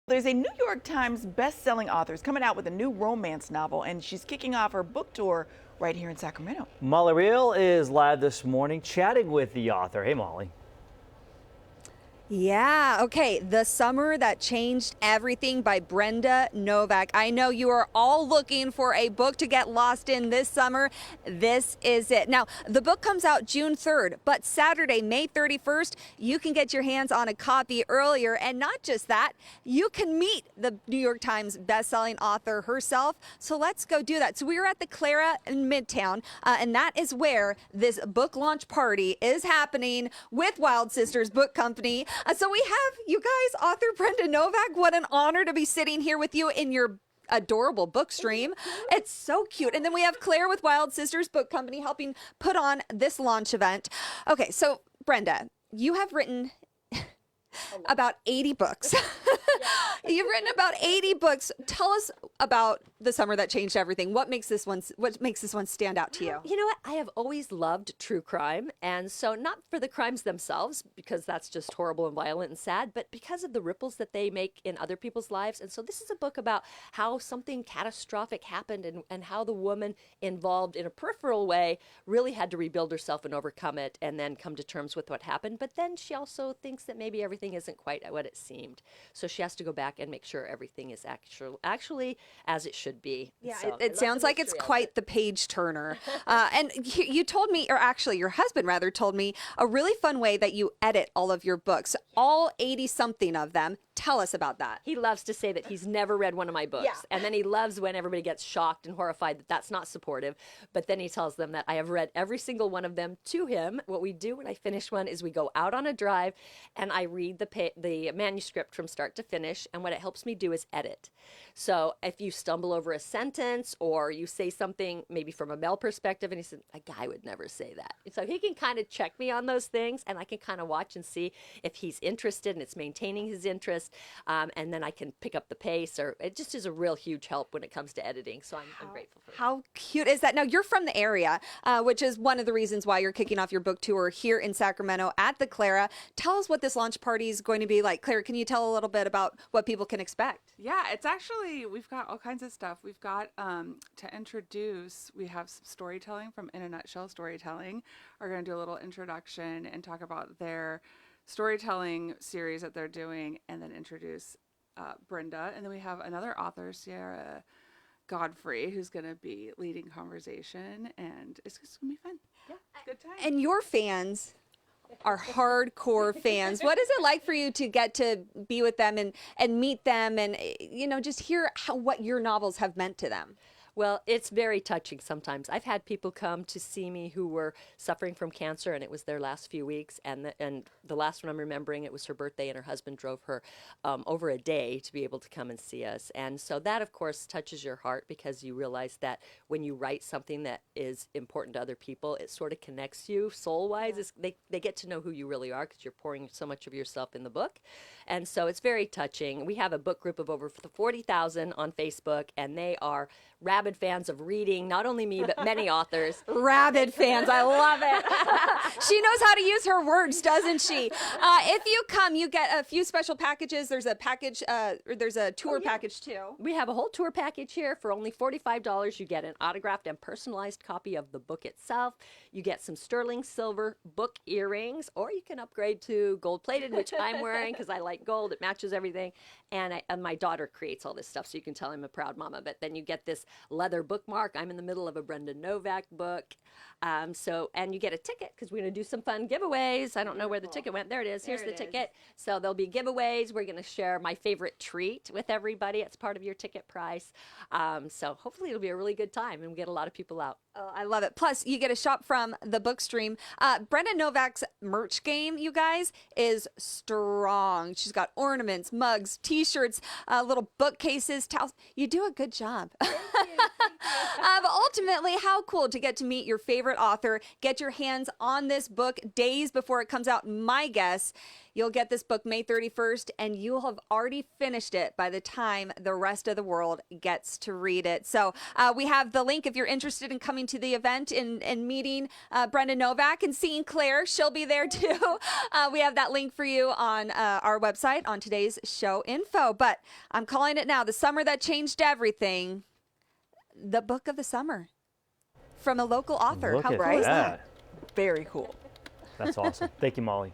There's a New York Times best-selling author who's coming out with a new romance novel, and she's kicking off her book tour right here in Sacramento. Molly Reel is live this morning chatting with the author. Hey, Molly. Yeah, okay. The Summer That Changed Everything by Brenda Novak. I know you are all looking for a book to get lost in this summer. This is it. Now, the book comes out June 3rd, but Saturday, May 31st, you can get your hands on a copy earlier. And not just that, you can meet the New York Times bestselling author herself. So let's go do that. So we are at the CLARA in Midtown, and that is where this book launch party is happening with Wild Sisters Book Company. So we have you guys, author Brenda Novak. What an honor to be sitting here with you in your adorable book stream. It's so cute. And then we have Claire with Wild Sisters Book Company helping put on this launch event. Okay, so Brenda, you have written about 80 books. You've written about 80 books. Tell us about The Summer That Changed Everything. What makes this one stand out to you? You know what? I have always loved true crime, and so not for the crimes themselves, because that's just horrible and violent and sad, but because of the ripples that they make in other people's lives. And so this is a book about how something catastrophic happened and how the woman involved in a peripheral way really had to rebuild herself and overcome it and then come to terms with what happened. But then she also thinks that maybe everything isn't quite what it seemed. So she has to go back and make sure everything is actually as it should be. Yeah, so it sounds like it's quite the page turner. And you told me, or actually your husband rather told me, a really fun way that you edit all of your books, all 80 something of them. Tell us about that. He loves to say that he's never read one of my books. Yeah. And then he loves when everybody gets shocked and horrified that that's not supportive. But then he tells them that I have read every single one of them to him. What we do when I finish one is we go out on a drive and I read the manuscript from start to finish. And what it helps me do is edit. So if you stumble over a sentence or you say something maybe from a male perspective, and he said, a guy would never say that. And so he can kind of check me on those things, and I can kind of watch and see if he's interested and it's maintaining his interest. And then I can pick up the pace, or it just is a real huge help when it comes to editing. So I'm grateful for that. How cute is that? Now, you're from the area, which is one of the reasons why you're kicking off your book tour here in Sacramento at the CLARA. Tell us what this launch party is going to be like. Claire, can you tell a little bit about what people can expect? Yeah, it's actually, we've got all kinds of stuff. We've got, to introduce, we have some storytelling from In a Nutshell Storytelling. We're going to do a little introduction and talk about their storytelling series that they're doing, and then introduce Brenda. And then we have another author, Sierra Godfrey, who's going to be leading conversation, and it's just going to be fun. Yeah, good time. And your fans are hardcore fans. What is it like for you to get to be with them and meet them and, just hear what your novels have meant to them? Well, it's very touching sometimes. I've had people come to see me who were suffering from cancer, and it was their last few weeks. And the last one I'm remembering, it was her birthday, and her husband drove her over a day to be able to come and see us. And so that, of course, touches your heart, because you realize that when you write something that is important to other people, it sort of connects you soul-wise. Yeah. They get to know who you really are, because you're pouring so much of yourself in the book. And so it's very touching. We have a book group of over 40,000 on Facebook, and they are rabid fans of reading, not only me, but many authors. Rabid fans, I love it. She knows how to use her words, doesn't she? If you come, you get a few special packages. There's a package, there's a tour package too. We have a whole tour package here for only $45. You get an autographed and personalized copy of the book itself. You get some sterling silver book earrings, or you can upgrade to gold-plated, which I'm wearing because I like gold. It matches everything. And my daughter creates all this stuff, so you can tell I'm a proud mama. But then you get this leather bookmark. I'm in the middle of a Brenda Novak book. And you get a ticket, because we're going to do some fun giveaways. I don't know where the ticket went. There it is. Here's the ticket. So there'll be giveaways. We're going to share my favorite treat with everybody. It's part of your ticket price. So hopefully it'll be a really good time, and we get a lot of people out. Oh, I love it. Plus, you get a shop from the book stream. Brenda Novak's merch game, you guys, is strong. She's got ornaments, mugs, T-shirts, little bookcases, towels. You do a good job. But ultimately, how cool to get to meet your favorite author, get your hands on this book days before it comes out. My guess, you'll get this book May 31st, and you'll have already finished it by the time the rest of the world gets to read it. So we have the link if you're interested in coming to the event and meeting Brenda Novak and seeing Claire. She'll be there too. We have that link for you on our website on today's show info. But I'm calling it now, the summer that changed everything. The book of the summer from a local author. Look How at cool is that? that. Very cool. That's awesome. Thank you, Molly.